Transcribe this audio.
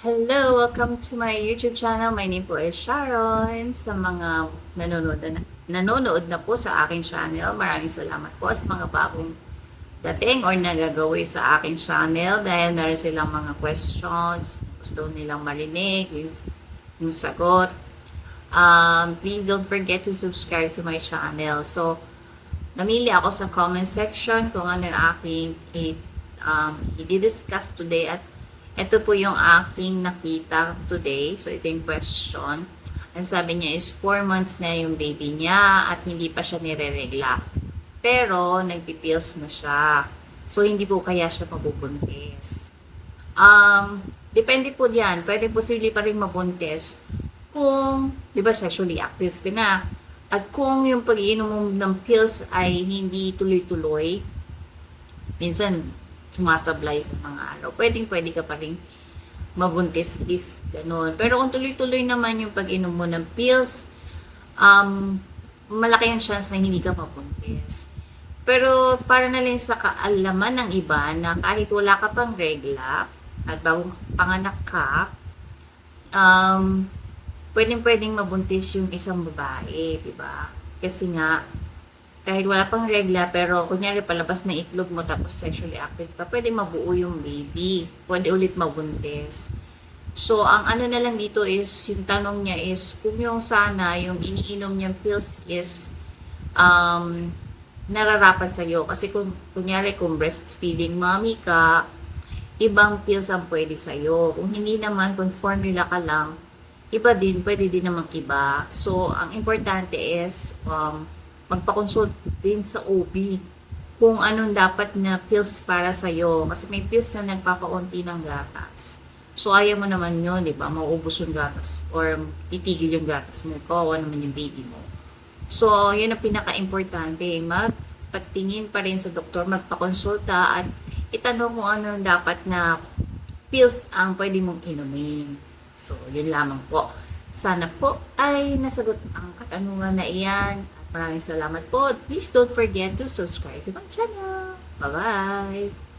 Hello! Welcome to my YouTube channel. My name po is Sharon. Sa mga nanonood na po sa aking channel, maraming salamat po sa mga bagong dating or nagagawi sa aking channel dahil meron silang mga questions, gusto nilang marinig, yung sagot. Please don't forget to subscribe to my channel. So, namili ako sa comment section kung ano yung aking i-discuss today at ito po yung aking nakita today. So, ito yung question. Ang sabi niya is 4 months na yung baby niya at hindi pa siya nire-regla. Pero, nagpipills na siya. So, hindi po kaya siya mabubuntis. Depende po diyan. Pwede po sila pa rin mabuntis kung, di ba, sexually active ka na. At kung yung pag-iinom mo ng pills ay hindi tuloy-tuloy, minsan, sumasablay sa mga araw. Pwede ka pa rin mabuntis if gano'n. Pero kung tuloy-tuloy naman yung pag-inom mo ng pills, malaki ang chance na hindi ka mabuntis. Pero para na rin sa kaalaman ng iba na kahit wala ka pang regla at bagong panganak ka, pwedeng mabuntis yung isang babae, di ba? Kasi nga, kahit wala pang regla, pero kunyari palabas na itlog mo tapos sexually active ka, pwede mabuo yung baby. Pwede ulit mabuntis. So, ang ano na lang dito is, yung tanong niya is, kung yung sana, yung iniinom niyang pills is, nararapat sa'yo. Kasi kung, kunyari, kung breastfeeding mommy ka, ibang pills ang pwede sa'yo. Kung hindi naman, kung formula ka lang, iba din, pwede din namang iba. So, ang importante is, magpa-consult din sa OB kung anong dapat na pills para sa'yo. Kasi may pills na nagpapaunti ng gatas. So, ayaw mo naman yun, di ba? Mauubos yung gatas or titigil yung gatas mo. Kawawa naman yung baby mo. So, yun ang pinaka-importante. Magpatingin pa rin sa doktor, magpa-consulta at itanong kung anong dapat na pills ang pwede mong inumin. So, yun lamang po. Sana po ay nasagot ang katanungan na iyan. Maraming salamat po. Please don't forget to subscribe to my channel. Bye-bye!